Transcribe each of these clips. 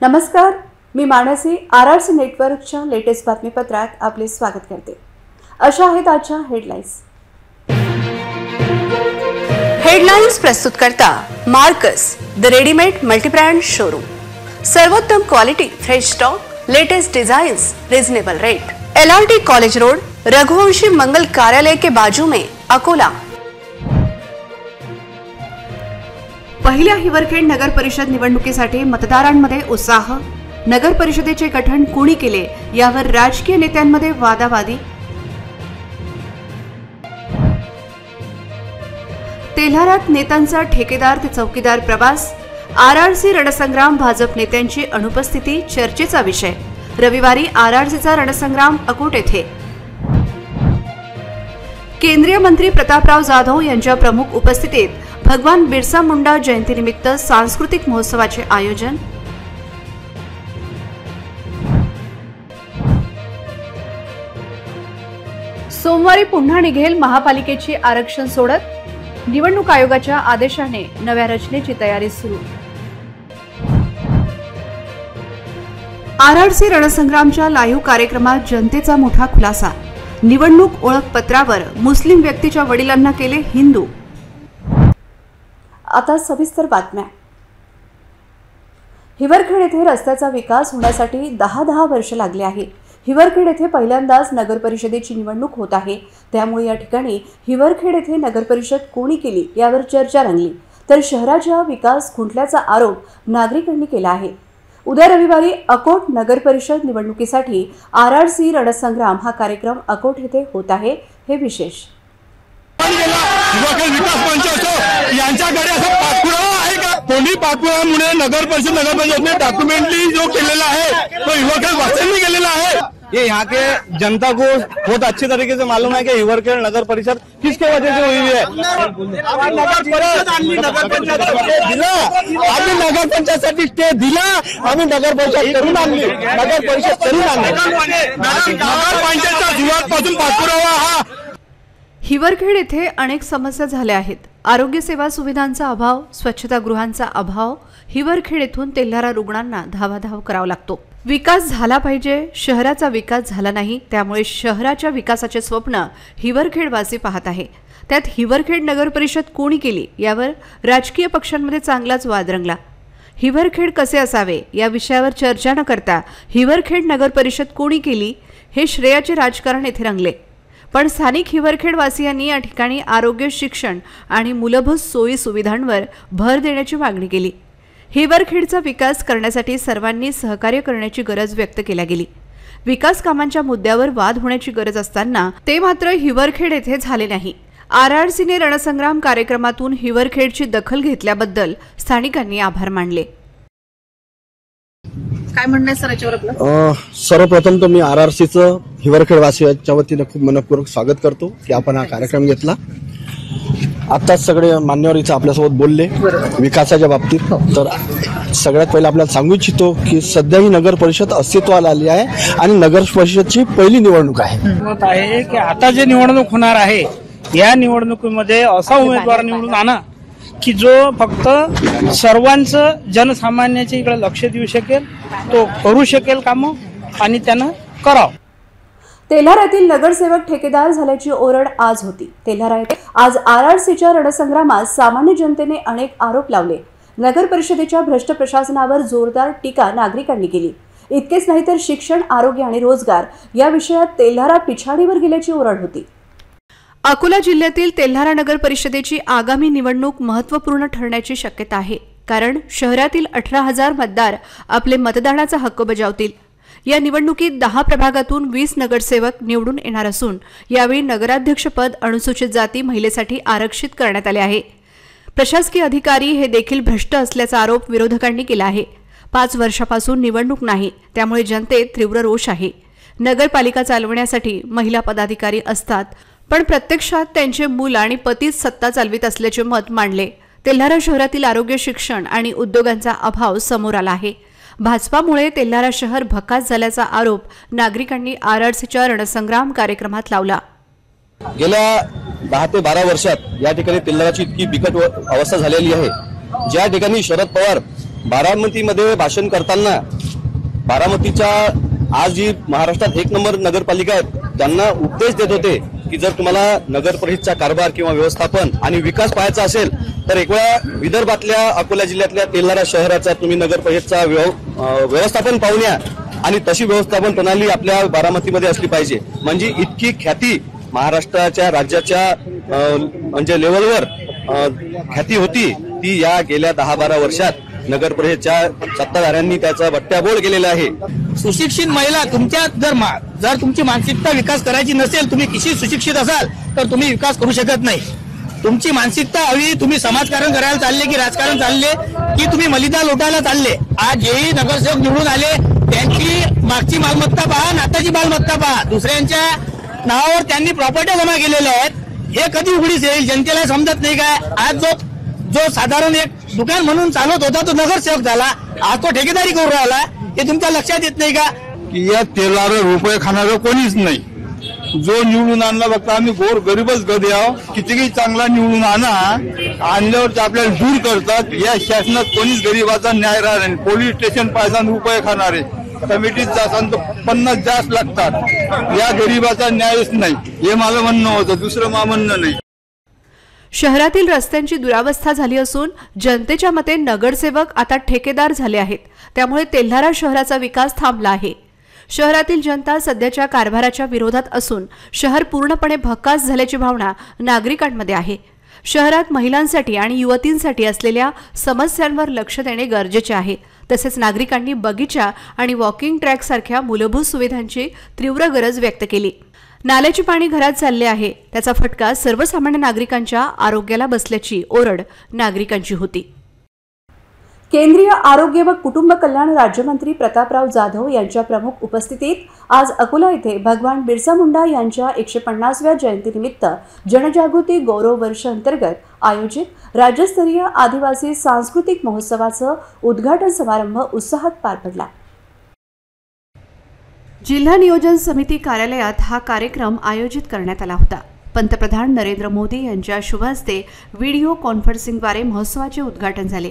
नमस्कार, मी मानसी आरआरसी नेटवर्कच्या लेटेस्ट बातमीपत्रात आपले स्वागत करते। अशा आहेत आजच्या हेडलाइन्स प्रस्तुत करता Marcus the readymade multibrand showroom. सर्वोत्तम quality, fresh stock, latest designs, reasonable rate. LRT college road, Raghuvanshi मंगल कार्यालय के बाजू में, अकोला। पहिल्या हिवरखेड नगर परिषद निवडणुकीसाठी मतदारांमध्ये उत्साह। नगर परिषदेचे गठन कोणी केले यावर राजकीय नेत्यांमध्ये वादावादी। तेल्हारात नेत्यांचा ठेकेदार ते चौकीदार प्रवास। आरआरसी रणसंग्राम, भाजप नेत्यांची अनुपस्थिती चर्चेचा विषय। रविवारी आरआरसीचा रणसंग्राम अकोट येथे। केंद्रीय मंत्री प्रतापराव जाधव यांच्या प्रमुख उपस्थितीत भगवान बिरसा मुंडा जयंतीनिमित्त सांस्कृतिक महोत्सवाचे आयोजन। सोमवारी पुन्हा निघेल महापालिकेची आरक्षण सोडत। निवडणूक आयोगाच्या आदेशाने नव्या रचनेची तयारी सुरू। आरआरसी रणसंग्रामच्या लाईव्ह कार्यक्रमात जनतेचा मोठा खुलासा। निवडणूक ओळखपत्रावर मुस्लिम व्यक्तीच्या वडिलांना केले हिंदू। आता सविस्तर बातम्या। हिवरखेड येथे रस्त्याचा विकास होण्यासाठी 10 वर्ष लागले आहे। हिवरखेड येथे पहिल्यांदाच नगर परिषदेची निवडणूक होत आहे, त्यामुळे या ठिकाणी हिवरखेड येथे नगर परिषद कोणी केली यावर चर्चा रंगली, तर शहराचा विकास खुंटल्याचा आरोप नागरिकांनी केला आहे। उद्या रविवारी अकोट नगर परिषद निवडणुकीसाठी आरआरसी रणसंग्राम हा कार्यक्रम अकोट येथे होत आहे। हे विशेष विकास मंच असो यांच्याकडे असं पाठपुरावा आहे का? कोणी पाठपुरावामुळे नगर परिषदने डॉक्यूमेंटली जो केलेला है तो हिवरखेड वास्तव केलेला है। ये यहाँ के जनता को बहुत अच्छी तरीके से मालूम है कि हिवरखेड नगर परिषद किसके वजह से हुई है। आम्ही नगर पंचायत स्टे दिला, आम्ही नगर परिषद करून आणली, नगर परिषद करून आणली। नगर पंचायतच्या सुरुवातपासून पाठपुरावा हा। हिवरखेड येथे अनेक समस्या झाल्या आहेत। आरोग्य सेवा सुविधांचा अभाव, स्वच्छतागृहांचा अभाव। हिवरखेड येथून तेल्हारा रुग्णांना धावाधाव करावा लागतो। विकास झाला पाहिजे, शहराचा विकास झाला नाही, त्यामुळे शहराच्या विकासाचे स्वप्न हिवरखेडवासी पाहत आहे। त्यात हिवरखेड नगर परिषद कोणी केली यावर राजकीय पक्षांमध्ये चांगलाच वाद रंगला। हिवरखेड कसे असावे या विषयावर चर्चा न करता हिवरखेड नगर परिषद कोणी केली हे श्रेयाचे राजकारण येथे रंगले। पण स्थानिक हिवरखेडवासियांनी या ठिकाणी आरोग्य, शिक्षण आणि मूलभूत सोयी सुविधांवर भर देण्याची मागणी केली। हिवरखेडचा विकास करण्यासाठी सर्वांनी सहकार्य करण्याची गरज व्यक्त केली गेली। विकास कामांच्या मुद्द्यावर वाद होण्याची गरज असताना ते मात्र हिवरखेड येथे झाले नाही। आरआरसीने रणसंग्राम कार्यक्रमातून हिवरखेडची दखल घेतल्याबद्दल स्थानिकांनी आभार मानले। काय म्हणणं सर याच्यावर आपलं? सर्वप्रथम तर मी आरआरसीचं हिवरखेडवासियांच्या वतीने खूप मनपूर्वक स्वागत करतो की आपण हा कार्यक्रम घेतला। आताच सगळे मान्यवर इथं आपल्यासोबत बोलले विकासाच्या बाबतीत। तर सगळ्यात पहिला आपल्याला सांगू इच्छितो की सध्या ही नगर परिषद अस्तित्वाला आली आहे आणि नगर परिषदची पहिली निवडणूक आहे की आता जे निवडणूक होणार आहे या निवडणुकीमध्ये असा उमेदवार निवडून आणा की जो फक्त सर्वांचं जनसामान्याच्या इकडे लक्ष देऊ शकेल, तो करू शकेल कामं आणि त्यानं करावं। तेल्हारातील नगरसेवक ठेकेदार झाल्याची ओरड आज होती। तेल्हारा येथे आज आरआरसीच्या रणसंग्रामात सामान्य जनतेने अनेक आरोप लावले। नगर परिषदेच्या भ्रष्ट प्रशासनावर जोरदार टीका नागरिकांनी केली। इतकेच नाही तर शिक्षण, आरोग्य आणि रोजगार या विषयात तेल्हारा पिछाडीवर गेल्याची ओरड होती। अकोला जिल्ह्यातील तेल्हारा नगर परिषदेची आगामी निवडणूक महत्त्वपूर्ण ठरण्याची शक्यता आहे, कारण शहरातील 18,000 मतदार आपले मतदानाचा हक्क बजावतील। या निवडणुकीत 10 प्रभागातून 20 नगरसेवक निवडून येणार असून यावेळी नगराध्यक्षपद अनुसूचित जाती महिलेसाठी आरक्षित करण्यात आले आहे। प्रशासकीय अधिकारी हे देखील भ्रष्ट असल्याचा आरोप विरोधकांनी केला आहे। 5 वर्षापासून निवडणूक नाही, त्यामुळे जनतेत तीव्र रोष आहे। नगरपालिका चालवण्यासाठी महिला पदाधिकारी असतात, पण प्रत्यक्षात त्यांचे मूल आणि पतीच सत्ता चालवित असल्याचे मत मांडले। तेल्हारा शहरातील आरोग्य, शिक्षण आणि उद्योगांचा अभाव समोर आला आहे। भाजपामुळे तेल्हारा शहर भकास झाल्याचा आरोप नागरिकांनी आरआरसीच्या रणसंग्राम कार्यक्रमात लावला। गेल्या 10 ते 12 वर्षात या ठिकाणी तेल्हाराची इतकी बिकट अवस्था झालेली आहे, ज्या ठिकाणी शरद पवार बारामतीमध्ये भाषण करताना बारामतीच्या आज जी महाराष्ट्रात 1 नंबर नगरपालिका आहे त्यांना उपदेश देत होते की जर तुम्हाला नगर परिषदचा कारभार किंवा व्यवस्थापन आणि विकास पाहायचा असेल तर एक वेळा विदर्भातल्या अकोला जिल्ह्यातल्या तेल्हारा शहराचा तुम्ही नगर परिषदचा व्यवस्थापन पाहून या आणि तशी व्यवस्थापन प्रणाली आपल्या बारामतीमध्ये असली पाहिजे. म्हणजे इतकी ख्याती महाराष्ट्राच्या राज्याच्या म्हणजे लेवलवर ख्याती होती ती या गेल्या 10-12 वर्षात नगर परिषदच्या सत्ताधाऱ्यांनी त्याचा बट्ट्याबोळ केलेला आहे. सुशिक्षित महिला तुमच्यात जर तुमची मानसिकता विकास करायची नसेल, तुम्ही किती सुशिक्षित असाल तर तुम्ही विकास करू शकत नाही. तुमची मानसिकता हवी, तुम्ही समाजकारण करायला चालले की राजकारण चालले की तुम्ही मलिदा लोटायला चालले. आज जेही नगरसेवक निवडून आले त्यांची मागची मालमत्ता पहा, आताची मालमत्ता पहा, दुसऱ्यांच्या नावावर त्यांनी प्रॉपर्टी जमा केलेल्या आहेत. हे कधी उघडीस येईल जनतेला समजत नाही काय. आज जो साधारण एक दुकान म्हणून चालत होता तो नगरसेवक झाला, आज तो ठेकेदारी करू राहिला. हे तुमच्या लक्षात येत नाही का की या तेलावर रुपये खाणारं कोणीच नाही. जो निवडून आणला फक्त आम्ही गोर गरीबच गदी आहो. कितीही चांगला निवडून आणल्यावर आपल्याला दूर करतात. या शासनात कोणीच गरीबाचा न्याय राहणार नाही. पोलीस स्टेशन पाहिजे रुपये खाणारे, कमिटीत जाताना तर 50 जास्त लागतात. या गरीबाचा न्यायच नाही हे मला म्हणणं होतं, दुसरं मा म्हणणं नाही. शहरातील रस्त्यांची दुरावस्था झाली असून जनतेच्या मते नगरसेवक आता ठेकेदार झाले आहेत. त्यामुळे तेल्हारा शहराचा विकास थांबला आहे. शहरातील जनता सध्याच्या कारभाराच्या विरोधात असून शहर पूर्णपणे भकास झाल्याची भावना नागरिकांमध्ये आहे. शहरात महिलांसाठी आणि युवतींसाठी असलेल्या समस्यांवर लक्ष देणे गरजेचे आहे. तसेच नागरिकांनी बगीचा आणि वॉकिंग ट्रॅक सारख्या मूलभूत सुविधांची तीव्र गरज व्यक्त केली. नाल्याचे पाणी घरात चालले आहे, त्याचा फटका सर्वसामान्य नागरिकांच्या आरोग्याला बसल्याची ओरड नागरिकांची होती. केंद्रीय आरोग्य व कुटुंब कल्याण राज्यमंत्री प्रतापराव जाधव यांच्या प्रमुख उपस्थितीत आज अकोला येथे भगवान बिरसा मुंडा यांच्या 150व्या जयंतीनिमित्त जनजागृती गौरव वर्ष अंतर्गत आयोजित राज्यस्तरीय आदिवासी सांस्कृतिक महोत्सवाचं उद्घाटन समारंभ उत्साहात पार पडला. जिल्हा नियोजन समिती कार्यालयात हा कार्यक्रम आयोजित करण्यात आला होता. पंतप्रधान नरेंद्र मोदी यांच्या शुभ हस्ते व्हिडिओ कॉन्फरन्सिंगद्वारे महोत्सवाचे उद्घाटन झाले.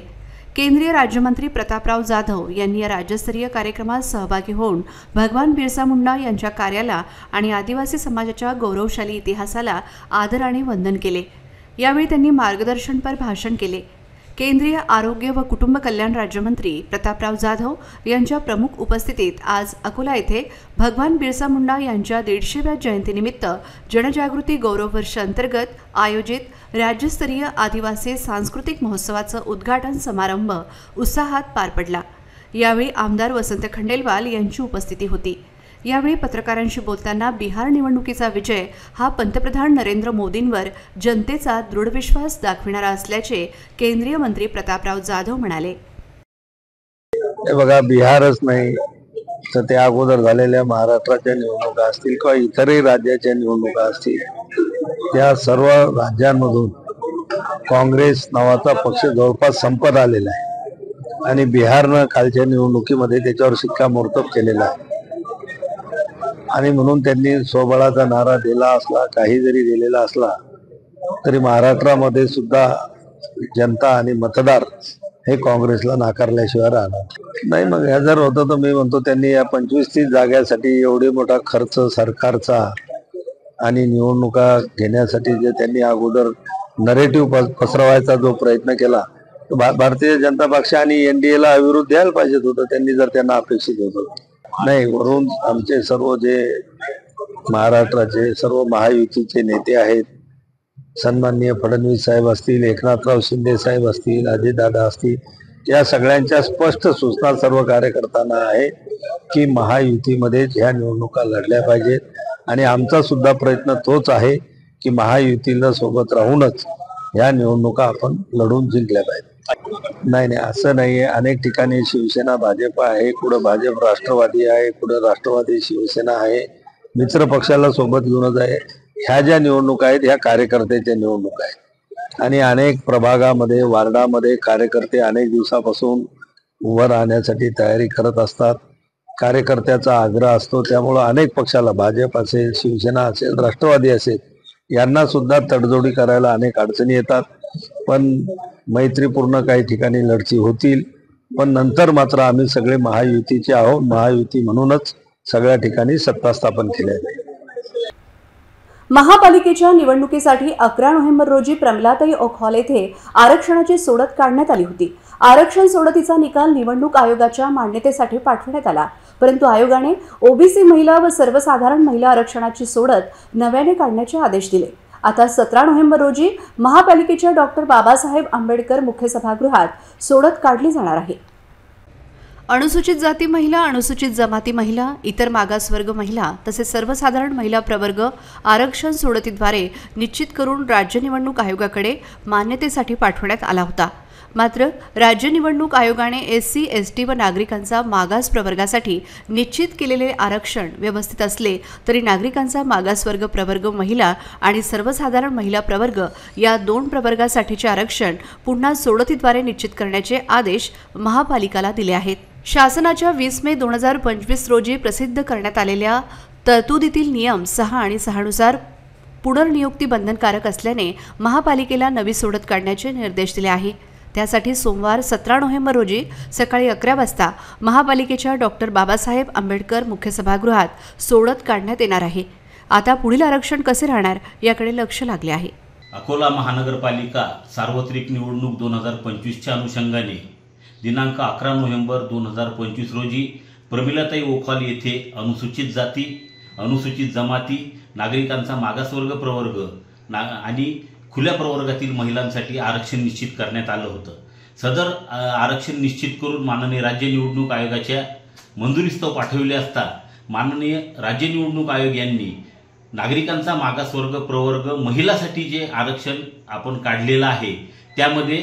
केंद्रीय राज्यमंत्री प्रतापराव जाधव यांनी या राज्यस्तरीय कार्यक्रमात सहभागी होऊन भगवान बिरसा मुंडा यांच्या कार्याला आणि आदिवासी समाजाच्या गौरवशाली इतिहासाला आदराने वंदन केले. यावेळी त्यांनी मार्गदर्शनपर भाषण केले. केंद्रीय आरोग्य व कुटुंब कल्याण राज्यमंत्री प्रतापराव जाधव यांच्या प्रमुख उपस्थितीत आज अकोला येथे भगवान बिरसा मुंडा यांच्या 150व्या जयंतीनिमित्त जनजागृती गौरव वर्ष अंतर्गत आयोजित राज्यस्तरीय आदिवासी सांस्कृतिक महोत्सवाचं उद्घाटन समारंभ उत्साहात पार पडला. यावेळी आमदार वसंत खंडेलवाल यांची उपस्थिती होती. यावेळी पत्रकारांशी बोलताना बिहार निवडणुकीचा विजय हा पंतप्रधान नरेंद्र मोदींवर जनतेचा दृढ विश्वास दाखविणारा असल्याचे केंद्रीय मंत्री प्रतापराव जाधव म्हणाले. बघा, बिहारच नाही तर त्या अगोदर झालेल्या महाराष्ट्राच्या निवडणुका असतील किंवा इतरही राज्याच्या निवडणुका असतील, त्या सर्व राज्यांमधून काँग्रेस नावाचा पक्ष जवळपास संपत आलेला आहे आणि बिहारनं कालच्या निवडणुकीमध्ये त्याच्यावर शिक्कामोर्तब केलेला आहे. आणि म्हणून त्यांनी स्वबळाचा नारा दिला असला, काही जरी दिलेला असला तरी महाराष्ट्रामध्ये सुद्धा जनता आणि मतदार हे काँग्रेसला नाकारल्याशिवाय राहणार नाही. मग हे जर होतं तर मी म्हणतो त्यांनी या 25-30 जागांसाठी एवढी मोठा खर्च सरकारचा आणि निवडणुका घेण्यासाठी जे त्यांनी अगोदर नरेटिव्ह पसरवायचा जो प्रयत्न केला, तर भारतीय जनता पक्ष आणि NDAला अविरोध द्यायला पाहिजेत होतं त्यांनी, जर त्यांना अपेक्षित होतं. नाही, वरून आमचे सर्व जे महाराष्ट्राचे सर्व महायुतीचे नेते आहेत, सन्माननीय फडणवीस साहेब असतील, एकनाथराव शिंदे साहेब असतील, अजितदादा असतील, या सगळ्यांच्या स्पष्ट सूचना सर्व कार्यकर्त्यांना आहे की महायुतीमध्ये ह्या निवडणुका लढल्या पाहिजेत आणि आमचा सुद्धा प्रयत्न तोच आहे की महायुतीला सोबत राहूनच ह्या निवडणुका आपण लढून जिंकल्या पाहिजेत. नाही, असं नाहीये. अनेक ठिकाणी शिवसेना भाजप आहे, कुठं भाजप राष्ट्रवादी आहे, कुठं राष्ट्रवादी शिवसेना आहे, मित्र पक्षाला सोबत घेऊनच आहे. ह्या ज्या निवडणुका आहेत ह्या कार्यकर्त्याच्या निवडणुका आहेत आणि अनेक प्रभागामध्ये वार्डामध्ये कार्यकर्ते अनेक दिवसापासून उभं राहण्यासाठी तयारी करत असतात. कार्यकर्त्याचा आग्रह असतो, त्यामुळं अनेक पक्षाला, भाजप असेल, शिवसेना असेल, राष्ट्रवादी असेल, यांना सुद्धा तडजोडी करायला अनेक अडचणी येतात. पण मैत्रीपूर्ण काही ठिकाणी लढती होतील पण नंतर मात्र आम्ही सगळे महायुतीचे आहोत, महायुती म्हणूनच सगळ्या ठिकाणी सत्ता स्थापन केली आहे. महापालिकेच्या निवडणुकीसाठी 11 नोव्हेंबर रोजी प्रमिलाताई ओक येथे आरक्षणाची सोडत काढण्यात आली होती. आरक्षण सोडतीचा निकाल निवडणूक आयोगाच्या मान्यतेसाठी पाठवण्यात आला, परंतु आयोगाने ओबीसी महिला व सर्वसाधारण महिला आरक्षणाची सोडत नव्याने काढण्याचे आदेश दिले. आता 17 नोव्हेंबर रोजी महापालिकेच्या डॉक्टर बाबासाहेब आंबेडकर मुख्य सभागृहात सोडत काढली जाणार आहे. अनुसूचित जाती महिला, अनुसूचित जमाती महिला, इतर मागासवर्ग महिला तसेच सर्वसाधारण महिला प्रवर्ग आरक्षण सोडतीद्वारे निश्चित करून राज्य निवडणूक आयोगाकडे मान्यतेसाठी पाठवण्यात आला होता. मात्र राज्य निवडणूक आयोगाने एससी, एसटी व नागरिकांचा मागास प्रवर्गासाठी निश्चित केलेले आरक्षण व्यवस्थित असले तरी नागरिकांचा मागासवर्ग प्रवर्ग महिला आणि सर्वसाधारण महिला प्रवर्ग या 2 प्रवर्गासाठीचे आरक्षण पुन्हा सोडतीद्वारे निश्चित करण्याचे आदेश महापालिकेला दिले आहेत. शासनाच्या 20 मे 2025 रोजी प्रसिद्ध करण्यात आलेल्या तरतुदीतील नियम 6 आणि 6 नुसार पुनर्नियुक्ती बंधनकारक असल्याने महापालिकेला नवी सोडत काढण्याचे निर्देश दिले आहे. त्यासाठी सोमवार 17 नोव्हेंबर रोजी सकाळी 11 वाजता महापालिकेच्या डॉक्टर बाबासाहेब आंबेडकर मुख्य सभागृहात सोडत काढण्यात येणार आहे. आता पुढील आरक्षण कसे राहणार याकडे लक्ष लागले आहे. अकोला महानगरपालिका सार्वत्रिक निवडणूक 2025च्या अनुषंगाने दिनांक 11 नोव्हेंबर 2025 रोजी प्रमिलाताई ओक येथे अनुसूचित जाती, अनुसूचित जमाती, नागरिकांचा मागासवर्ग प्रवर्ग आणि खुल्या प्रवर्गातील महिलांसाठी आरक्षण निश्चित करण्यात आलं होतं. सदर आरक्षण निश्चित करून माननीय राज्य निवडणूक आयोगाच्या मंजुरीस्तव पाठविले असता माननीय राज्य निवडणूक आयोग यांनी नागरिकांचा मागासवर्ग प्रवर्ग महिलांसाठी जे आरक्षण आपण काढलेलं आहे त्यामध्ये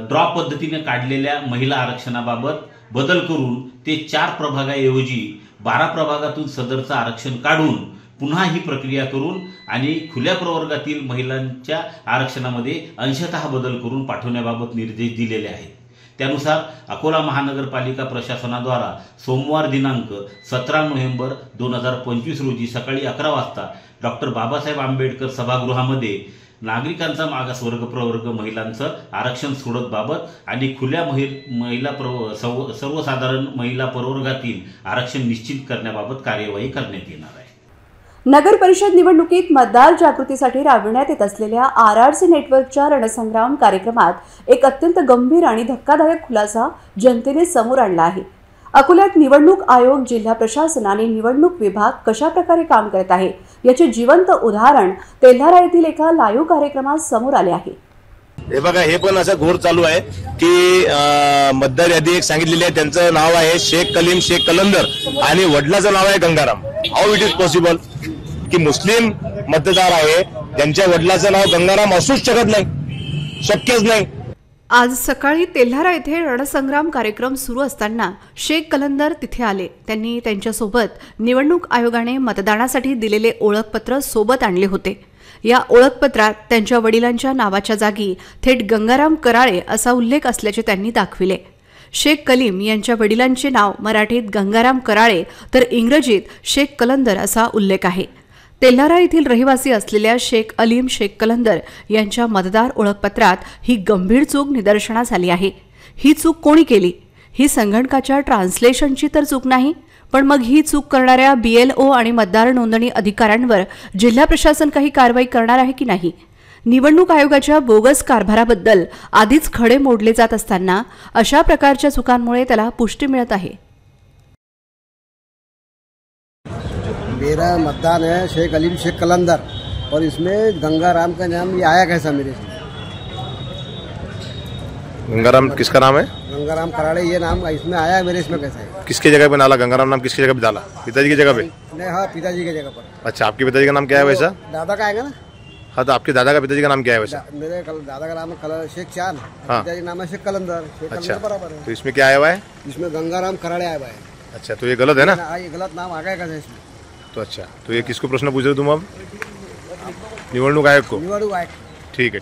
ड्रॉ पद्धतीने काढलेल्या महिला आरक्षणाबाबत बदल करून ते 4 प्रभागाऐवजी 12 प्रभागातून सदरचं आरक्षण काढून पुन्हा ही प्रक्रिया करून आणि खुल्या प्रवर्गातील महिलांच्या आरक्षणामध्ये अंशतः बदल करून पाठवण्याबाबत निर्देश दिलेले आहेत. त्यानुसार अकोला महानगरपालिका प्रशासनाद्वारा सोमवार दिनांक 17 नोव्हेंबर 2025 रोजी सकाळी 11 वाजता डॉक्टर बाबासाहेब आंबेडकर सभागृहामध्ये नागरिकांचा मागासवर्ग प्रवर्ग महिलांचं आरक्षण सोडत बाबत आणि खुल्या महिला सर्वसाधारण महिला प्रवर्गातील आरक्षण निश्चित करण्याबाबत कार्यवाही करण्यात येणार आहे. नगर परिषद निवडणुकीत मतदार जागृतीसाठी राबविण्यात येत असलेल्या आरआरसी नेटवर्कच्या रणसंग्राम कार्यक्रमात एक अत्यंत गंभीर आणि धक्कादायक खुलासा जनतेने समोर आणला आहे. अकोल्यात निवडणूक आयोग, जिल्हा प्रशासन आणि निवडणूक विभाग कशा प्रकारे काम करत आहे याचे जिवंत उदाहरण तेल्हारा येथील एका लाईव्ह कार्यक्रमात समोर आले आहे. हे बघा, हे पण असं घोर चालू आहे की मतदार यादी एक सांगितलेली आहे, त्यांचं नाव आहे शेख कलीम शेख कलंदर आणि वडिलाचं नाव आहे Gangaram. How it is possible की मुस्लिम मतदार आहे ज्यांच्या वडिलाचं नाव गंगाराम असूच शकत नाही, शक्यच नाही. आज सकाळी तेल्हारा येथे रणसंग्राम कार्यक्रम सुरू असताना शेख कलंदर तिथे आले. त्यांनी त्यांच्यासोबत निवडणूक आयोगाने मतदानासाठी दिलेले ओळखपत्र सोबत आणले होते. या ओळखपत्रात त्यांच्या वडिलांच्या नावाच्या जागी थेट गंगाराम कराळे असा उल्लेख असल्याचे त्यांनी दाखविले. शेख कलीम यांच्या वडिलांचे नाव मराठीत गंगाराम कराळे तर इंग्रजीत शेख कलंदर असा उल्लेख आहे. तेल्हारा येथील रहिवासी असलेल्या शेख अलीम शेख कलंदर यांच्या मतदार ओळखपत्रात ही गंभीर चूक निदर्शनास आली आहे. ही चूक कोणी केली? ही संगणकाच्या ट्रान्सलेशनची तर चूक नाही, पण मग ही चूक करणाऱ्या BLO आणि मतदार नोंदणी अधिकाऱ्यांवर जिल्हा प्रशासन काही कारवाई करणार आहे की नाही? निवडणूक आयोगाच्या बोगस कारभाराबद्दल आधीच खडे मोडले जात असताना अशा प्रकारच्या चुकांमुळे त्याला पुष्टी मिळत आहे. मेरा मतदान है शेख अलीम शेख कलंदर और इसमें गंगाराम का नाम ये आया कैसा मेरे से? गंगाराम किसका नाम है? गंगाराम कराड़े ये नाम इसमें आया मेरे इसमें कैसा है? किसकी जगह पे डाला गंगाराम नाम? किसकी जगह पे डाला? पिताजी की जगह पे? नहीं, हाँ पिताजी की जगह पर. अच्छा, आपके पिताजी का नाम क्या है वैसा? दादा का आएगा ना. हाँ, तो आपके दादा का पिताजी का नाम क्या है वैसा? मेरे दादा का नाम है शेख चांद, पिताजी का नाम है शेख कलंदर. अच्छा, बराबर है. तो इसमें क्या आया हुआ है? इसमें गंगाराम कराड़े आया हुआ है. अच्छा, तो ये गलत है ना? ये गलत नाम आ गया कैसे इसमें? तो अच्छा, तो ये किसको प्रश्न पूछ रहे तुम अब? निवडणूक आयोग को? निवडणूक आयोग. ठीक है.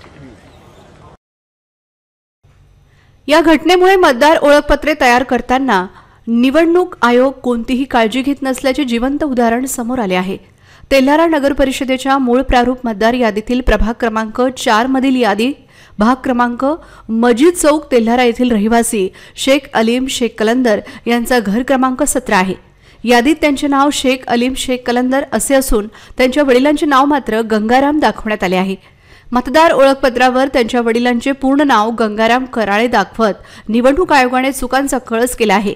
या घटनेमुळे मतदार ओळखपत्रे तयार करताना निवडणूक आयोग कोणतीही काळजी घेत नसल्याचे जिवंत उदाहरण समोर आले आहे. तेल्हारा नगर परिषदेच्या मूळ प्रारूप मतदार यादीतील प्रभाग क्रमांक 4 मधील यादी भाग क्रमांक मजीद चौक तेल्हारा येथील रहिवासी शेख अलीम शेख कलंदर यांचा घर क्रमांक 17 आहे। यादीत त्यांचे नाव शेख अलीम शेख कलंदर असे असून त्यांच्या वडिलांचे नाव मात्र गंगाराम दाखवण्यात आले आहे। मतदार ओळखपत्रावर त्यांच्या वडिलांचे पूर्ण नाव गंगाराम कराळे दाखवत निवडणूक आयोगाने चुकांचा कळस केला आहे।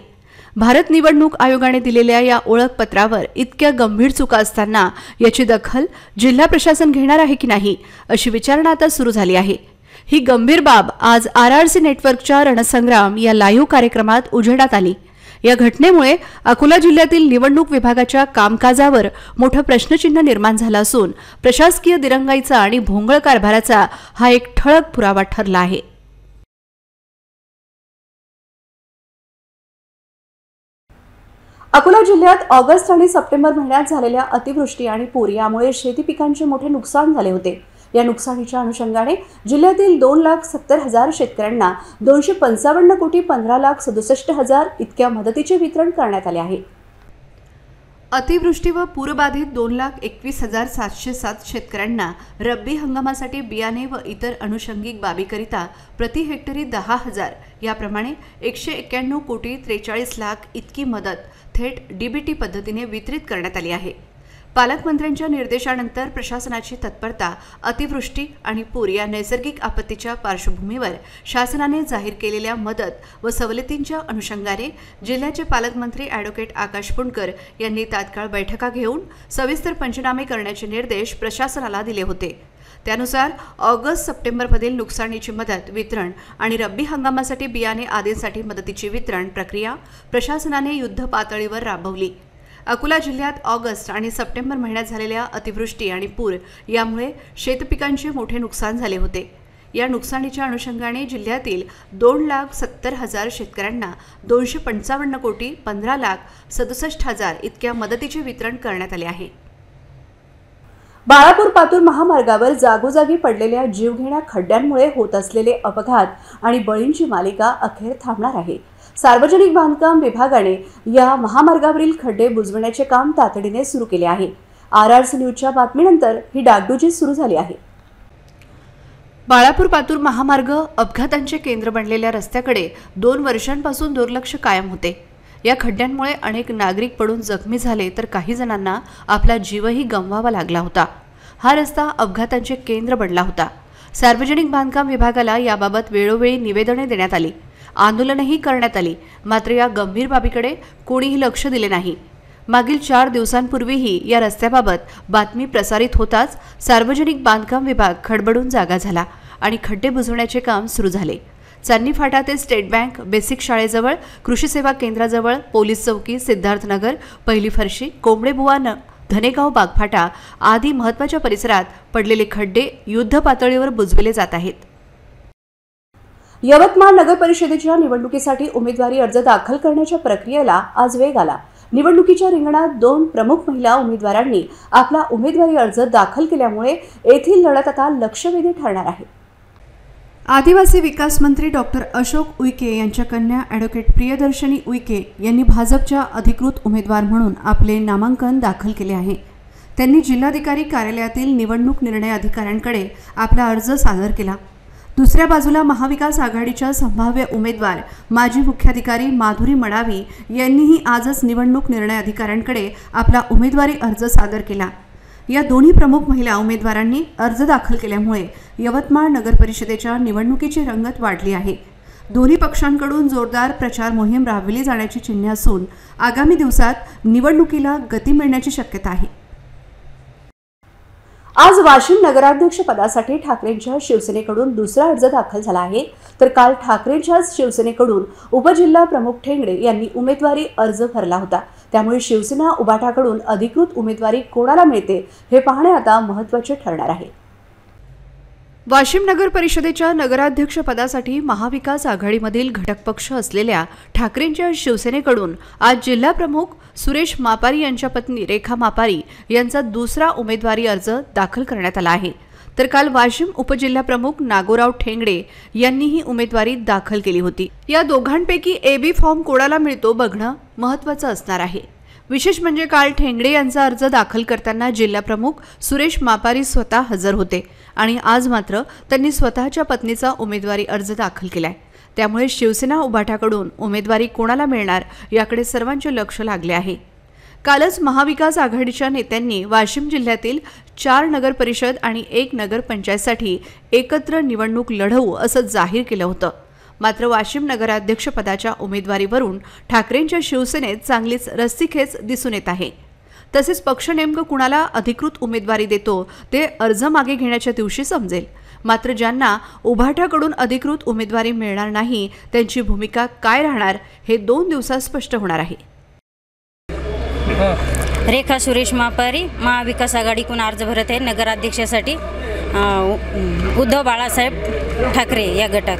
भारत निवडणूक आयोगाने दिलेल्या या ओळखपत्रावर इतक्या गंभीर चुका असताना याची दखल जिल्हा प्रशासन घेणार आहे की नाही अशी विचारणा आता सुरू झाली आहे। ही गंभीर बाब आज RRC नेटवर्कच्या रणसंग्राम या लाईव्ह कार्यक्रमात उजेडात आली। या घटनेमुळे अकोला जिल्ह्यातील निवडणूक विभागाच्या कामकाजावर मोठं प्रश्नचिन्ह निर्माण झालं असून प्रशासकीय दिरंगाईचा आणि भोंगळ कारभाराचा हा एक ठळक पुरावा ठरला आहे। अकोला जिल्ह्यात ऑगस्ट आणि सप्टेंबर महिन्यात झालेल्या अतिवृष्टी आणि पूर यामुळे शेती पिकांचे मोठे नुकसान झाले होते। या नुकसानीच्या अनुषंगाने जिल्ह्यातील 2,70,000 शेतकऱ्यांना 255,15,67,000 इतक्या मदतीचे वितरण करण्यात आले आहे। अतिवृष्टी व पूरबाधित 2,21,707 शेतकऱ्यांना रब्बी हंगामासाठी बियाणे व इतर अनुषंगिक बाबीकरिता प्रति हेक्टरी 10,000 याप्रमाणे 191,43,00,000 इतकी मदत थेट DBT पद्धतीने वितरित करण्यात आली आहे। पालकमंत्र्यांच्या निर्देशानंतर प्रशासनाची तत्परता अतिवृष्टी आणि पूर या नैसर्गिक आपत्तीच्या पार्श्वभूमीवर शासनाने जाहीर केलेल्या मदत व सवलतींच्या अनुषंगाने जिल्ह्याचे पालकमंत्री ॲडव्होकेट आकाश पुणकर यांनी तात्काळ बैठका घेऊन सविस्तर पंचनामे करण्याचे निर्देश प्रशासनाला दिले होते। त्यानुसार ऑगस्ट सप्टेंबरमधील नुकसानीची मदत वितरण आणि रब्बी हंगामासाठी बियाणे आदींसाठी मदतीची वितरण प्रक्रिया प्रशासनाने युद्ध पातळीवर राबवली। अकोला जिल्ह्यात ऑगस्ट आणि सप्टेंबर महिन्यात झालेल्या अतिवृष्टी आणि पूर यामुळे शेतपिकांचे मोठे नुकसान झाले होते। या नुकसानीच्या अनुषंगाने जिल्ह्यातील 2,70,000 शेतकऱ्यांना 255,15,67,000 इतक्या मदतीचे वितरण करण्यात आले आहे। बाळापूर पातूर महामार्गावर जागोजागी पडलेल्या जीवघेण्या खड्ड्यांमुळे होत असलेले अपघात आणि बळींची मालिका अखेर थांबणार आहे। सार्वजनिक बांधकाम विभागाने या महामार्गावरील खड्डे बुजवण्याचे काम तातडीने सुरू केले आहे। RRC न्यूजच्या बातमीनंतर ही डागडुजी सुरू झाली आहे। बाळापूर पातूर महामार्ग अपघातांचे केंद्र बनलेल्या रस्त्याकडे 2 वर्षांपासून दुर्लक्ष कायम होते। या खड्ड्यांमुळे अनेक नागरिक पडून जखमी झाले तर काही जणांना आपला जीवही गमवावा लागला होता। हा रस्ता अपघातांचे केंद्र बनला होता। सार्वजनिक बांधकाम विभागाला याबाबत वेळोवेळी निवेदने देण्यात आली, आंदोलनही करण्यात आली, मात्र या गंभीर बाबीकडे कोणीही लक्ष दिले नाही। मागील 4 दिवसांपूर्वीही या रस्त्याबाबत बातमी प्रसारित होताच सार्वजनिक बांधकाम विभाग खडबडून जागा झाला आणि खड्डे बुजवण्याचे काम सुरू झाले। चांदणी फाटा ते स्टेट बँक बेसिक शाळेजवळ, कृषी सेवा केंद्राजवळ, पोलीस चौकी, सिद्धार्थनगर, पहिली फरशी, कोंबडेबुवा, धनेगाव बागफाटा आदी महत्त्वाच्या परिसरात पडलेले खड्डे युद्ध पातळीवर बुजवले जात आहेत। यवतमाळ नगर परिषदेच्या निवडणुकीसाठी उमेदवारी अर्ज दाखल करण्याच्या प्रक्रियेला आज वेग आला। निवडणुकीच्या रिंगणात 2 प्रमुख महिला उमेदवारांनी आपला उमेदवारी अर्ज दाखल केल्यामुळे येथील लढत आता लक्षवेधी ठरणार आहे। आदिवासी विकास मंत्री डॉक्टर अशोक उईके यांच्या कन्या ॲडव्होकेट प्रियदर्शनी उईके यांनी भाजपच्या अधिकृत उमेदवार म्हणून आपले नामांकन दाखल केले आहे। त्यांनी जिल्हाधिकारी कार्यालयातील निवडणूक निर्णय अधिकाऱ्यांकडे आपला अर्ज सादर केला। दुसऱ्या बाजूला महाविकास आघाडीच्या संभाव्य उमेदवार माजी मुख्याधिकारी माधुरी मडावी यांनीही आजच निवडणूक निर्णय अधिकाऱ्यांकडे आपला उमेदवारी अर्ज सादर केला। या दोन्ही प्रमुख महिला उमेदवारांनी अर्ज दाखल केल्यामुळे यवतमाळ नगर परिषदेच्या निवडणुकीची रंगत वाढली आहे। दोन्ही पक्षांकडून जोरदार प्रचार मोहीम राबविली जाण्याची चिन्हे असून आगामी दिवसात निवडणुकीला गती मिळण्याची शक्यता आहे। आज वाशिम नगराध्यक्ष पदासाठी ठाकरेंच्या शिवसेनेकडून दुसरा अर्ज दाखल झाला आहे, तर काल ठाकरेंच्याच शिवसेनेकडून उपजिल्हा प्रमुख ठेंगडे यांनी उमेदवारी अर्ज भरला होता। त्यामुळे शिवसेना उबाटाकडून अधिकृत उमेदवारी कोणाला मिळते हे पाहणे आता महत्त्वाचे ठरणार आहे। वाशिम नगर परिषदेच्या नगराध्यक्ष पदासाठी महाविकास आघाडीमधील घटक पक्ष असलेल्या ठाकरेंच्या शिवसेनेकडून आज जिल्हा प्रमुख सुरेश मापारी यांच्या पत्नी रेखा मापारी यांचा दुसरा उमेदवारी अर्ज दाखल करण्यात आला आहे, तर काल वाशिम उपजिल्हा प्रमुख नागोराव ठेंगडे यांनीही उमेदवारी दाखल केली होती। या दोघांपैकी AB फॉर्म कोणाला मिळतो बघणं महत्त्वाचं असणार आहे। विशेष म्हणजे काल ठेंगडे यांचा अर्ज दाखल करताना जिल्हाप्रमुख सुरेश मापारी स्वतः हजर होते आणि आज मात्र त्यांनी स्वतःच्या पत्नीचा उमेदवारी अर्ज दाखल केलाय। त्यामुळे शिवसेना उभाटाकडून उमेदवारी कोणाला मिळणार याकडे सर्वांचे लक्ष लागले आहे। कालच महाविकास आघाडीच्या नेत्यांनी वाशिम जिल्ह्यातील 4 नगर परिषद आणि 1 नगर पंचायतसाठी एकत्र निवडणूक लढवू असं जाहीर केलं होतं। मात्र वाशिम नगराध्यक्षपदाच्या उमेदवारीवरून ठाकरेंच्या शिवसेनेत चांगलीच रस्सीखेच दिसून येत आहे। तसेच पक्ष नेमकं कुणाला अधिकृत उमेदवारी देतो ते अर्ज मागे घेण्याच्या दिवशी समजेल। मात्र ज्यांना उभाटाकडून अधिकृत उमेदवारी मिळणार नाही त्यांची भूमिका काय राहणार हे 2 दिवसात स्पष्ट होणार आहे। रेखा सुरेश मापारी महाविकास आघाडीकडून अर्ज भरत आहे नगराध्यक्षासाठी उद्धव बाळासाहेब ठाकरे या गटात।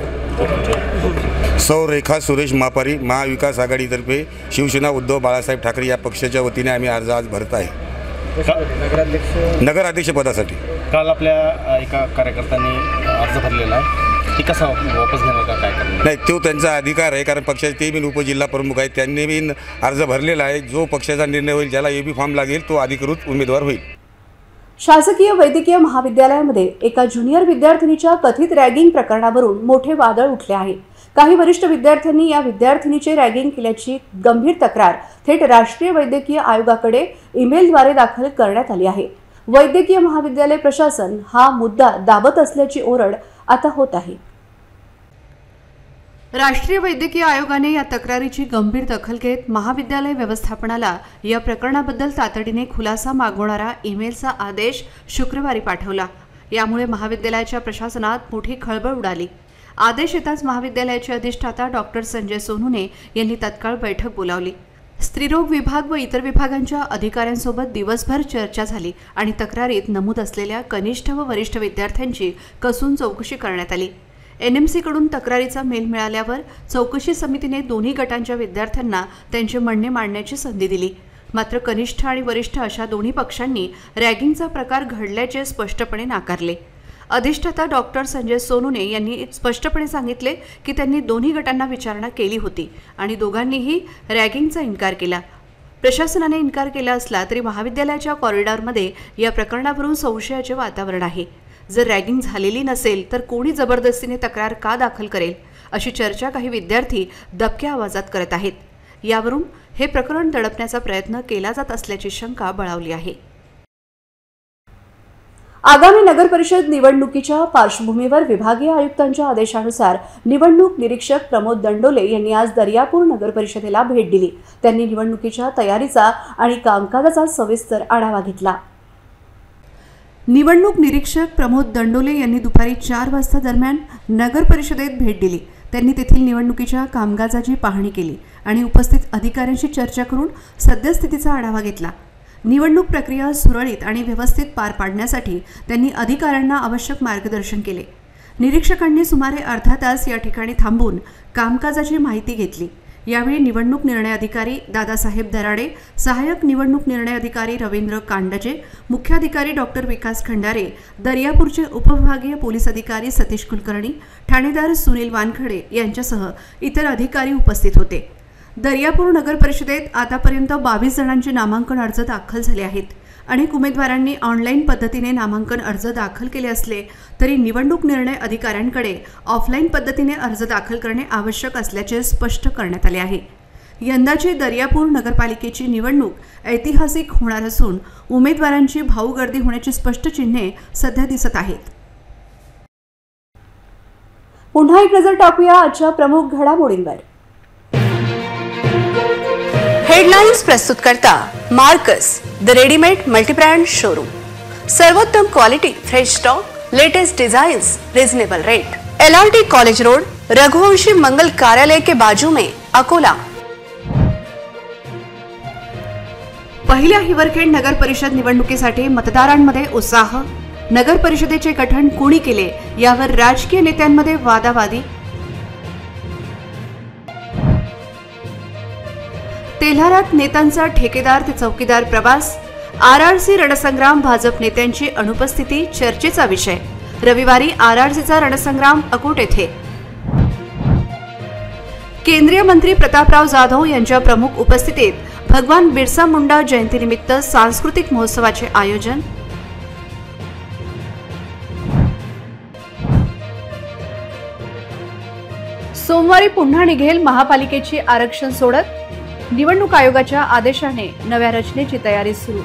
सौ रेखा सुरेश मापारी महाविकास आघाडीतर्फे शिवसेना उद्धव बाळासाहेब ठाकरे या पक्षाच्या वतीने आम्ही अर्ज आज भरत आहे नगराध्यक्ष पदासाठी। काल आपल्या एका कार्यकर्त्यांनी अर्ज भरलेला आहे, ती कसा वापस घेणार का काय करणार? नाही, तो त्यांचा अधिकार आहे, कारण पक्षाचे ते बी उपजिल्हा प्रमुख आहेत, त्यांनी बी अर्ज भरलेला आहे। जो पक्षाचा निर्णय होईल, ज्याला एबी फॉर्म लागेल तो अधिकृत उमेदवार होईल। शासकीय वैद्यकीय महाविद्यालयामध्ये एका ज्युनियर विद्यार्थिनीच्या कथित रॅगिंग प्रकरणावरून मोठे वादळ उठले आहे। काही वरिष्ठ विद्यार्थ्यांनी या विद्यार्थिनीचे रॅगिंग केल्याची गंभीर तक्रार थेट राष्ट्रीय वैद्यकीय आयोगाकडे ईमेलद्वारे दाखल करण्यात आली आहे। वैद्यकीय महाविद्यालय प्रशासन हा मुद्दा दाबत असल्याची ओरड आता होत आहे। राष्ट्रीय वैद्यकीय आयोगाने या तक्रारीची गंभीर दखल घेत महाविद्यालय व्यवस्थापनाला या प्रकरणाबद्दल तातडीने खुलासा मागवणारा ईमेलचा आदेश शुक्रवारी पाठवला। यामुळे महाविद्यालयाच्या प्रशासनात मोठी खळबळ उडाली। आदेश येताच महाविद्यालयाचे अधिष्ठाता डॉक्टर संजय सोनूने यांनी तत्काळ बैठक बोलावली। स्त्रीरोग विभाग व इतर विभागांच्या अधिकाऱ्यांसोबत दिवसभर चर्चा झाली आणि तक्रारीत नमूद असलेल्या कनिष्ठ व वरिष्ठ विद्यार्थ्यांची कसून चौकशी करण्यात आली। एनएमसीकडून तक्रारीचा मेल मिळाल्यावर चौकशी समितीने दोन्ही गटांच्या विद्यार्थ्यांना त्यांचे म्हणणे मांडण्याची संधी दिली। मात्र कनिष्ठ आणि वरिष्ठ अशा दोन्ही पक्षांनी रॅगिंगचा प्रकार घडल्याचे स्पष्टपणे नाकारले। अधिष्ठाता डॉक्टर संजय सोनूने यांनी स्पष्टपणे सांगितले की त्यांनी दोन्ही गटांना विचारणा केली होती आणि दोघांनीही रॅगिंगचा इन्कार केला। प्रशासनाने इन्कार केला असला तरी महाविद्यालयाच्या कॉरिडॉरमध्ये या प्रकरणावरून संशयाचे वातावरण आहे। जर रॅगिंग झालेली नसेल तर कोणी जबरदस्तीने तक्रार का दाखल करेल, अशी चर्चा काही विद्यार्थी दबक्या आवाजात करत आहेत। यावरून हे प्रकरण दडपण्याचा प्रयत्न केला जात असल्याची शंका बळावली आहे। आगामी नगर परिषद निवडणुकीच्या पार्श्वभूमीवर विभागीय आयुक्तांच्या आदेशानुसार निवडणूक निरीक्षक प्रमोद दंडोले यांनी आज दर्यापूर नगर परिषदेला भेट दिली। त्यांनी निवडणुकीच्या तयारीचा आणि कामकाजाचा सविस्तर आढावा घेतला। निवडणूक निरीक्षक प्रमोद दंडोले यांनी दुपारी 4 वाजता दरम्यान नगर परिषदेत भेट दिली। त्यांनी तेथील निवडणुकीच्या कामकाजाची पाहणी केली आणि उपस्थित अधिकाऱ्यांशी चर्चा करून सद्यस्थितीचा आढावा घेतला। निवडणूक प्रक्रिया सुरळीत आणि व्यवस्थित पार पाडण्यासाठी त्यांनी अधिकाऱ्यांना आवश्यक मार्गदर्शन केले। निरीक्षकांनी सुमारे अर्धा तास या ठिकाणी थांबून कामकाजाची माहिती घेतली। यावेळी निवडणूक निर्णय अधिकारी दादासाहेब दराडे, सहाय्यक निवडणूक निर्णय अधिकारी रवींद्र कांडजे, मुख्याधिकारी डॉक्टर विकास खंडारे, दर्यापूरचे उपविभागीय पोलीस अधिकारी सतीश कुलकर्णी, ठाणेदार सुनील वानखडे यांच्यासह इतर अधिकारी उपस्थित होते। दर्यापूर नगर परिषदेत आतापर्यंत 22 जणांचे नामांकन अर्ज दाखल झाले आहेत। अनेक उमेदवारांनी ऑनलाईन पद्धतीने नामांकन अर्ज दाखल केले असले तरी निवडणूक निर्णय अधिकाऱ्यांकडे ऑफलाईन पद्धतीने अर्ज दाखल करणे आवश्यक असल्याचे स्पष्ट करण्यात आले आहे। यंदाची दर्यापूर नगरपालिकेची निवडणूक ऐतिहासिक होणार असून उमेदवारांची भाऊ गर्दी होण्याची स्पष्ट चिन्हे सध्या दिसत आहेत। पुन्हा एक नजर टाकूया आजच्या प्रमुख घडामोडींवर। हेडलाइन्स प्रस्तुत करता Marcus the readymade multibrand showroom. सर्वोत्तम quality, fresh stock, latest designs, reasonable rate. LRT college road, Raghuvanshi मंगल कार्यालय के बाजू में, अकोला। पहिल्या हिवरखेड नगर परिषद निवडणुकीसाठी मतदारांमध्ये उत्साह। नगर परिषदेचे गठन कोणी केले यावर राजकीय नेत्यांमध्ये वादावादी। तेल्हारात नेत्यांचा ठेकेदार ते चौकीदार प्रवास। RRC रणसंग्राम, भाजप नेत्यांची अनुपस्थिती चर्चेचा विषय। रविवारी RRCचा रणसंग्राम अकोट येथे। केंद्रीय मंत्री प्रतापराव जाधव यांच्या प्रमुख उपस्थितीत भगवान बिरसा मुंडा जयंतीनिमित्त सांस्कृतिक महोत्सवाचे आयोजन. सोमवारी पुन्हा निघेल महापालिकेची आरक्षण सोडत. निवडणूक आयोगाच्या आदेशाने नव्या रचनेची तयारी सुरू.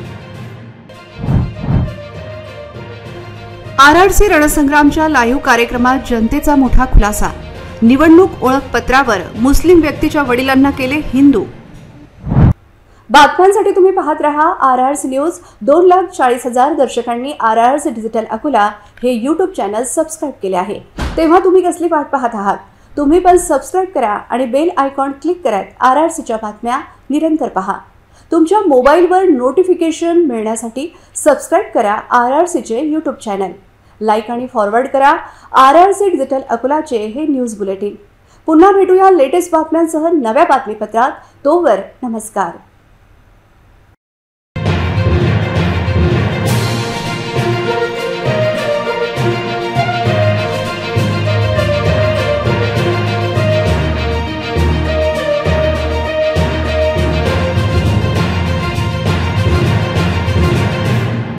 आरआरसी रणसंग्रामच्या लाईव्ह कार्यक्रमात जनतेचा मोठा खुलासा. निवडणूक ओळखपत्रावर मुस्लिम व्यक्तीच्या वडिलांना केले हिंदू. बातम्यांसाठी तुम्ही पाहत रहा आरआरसी न्यूज. 2,40,000 दर्शकांनी आरआरसी डिजिटल अकोला हे यूट्यूब चॅनल सबस्क्राईब केले आहे. तेव्हा तुम्ही कसली वाट पाहत आहात? तुम्ही पण सबस्क्राईब करा आणि बेल आयकॉन क्लिक करत आरआरसीच्या बातम्या निरंतर पहा. तुमच्या मोबाईलवर नोटिफिकेशन मिळण्यासाठी सबस्क्राईब करा आरआरसीचे यूट्यूब चॅनल. लाईक आणि फॉरवर्ड करा आरआरसी डिजिटल अकोलाचे हे न्यूज बुलेटिन. पुन्हा भेटूया लेटेस्ट बातम्यांसह नव्या बातमीपत्रात. तोवर नमस्कार.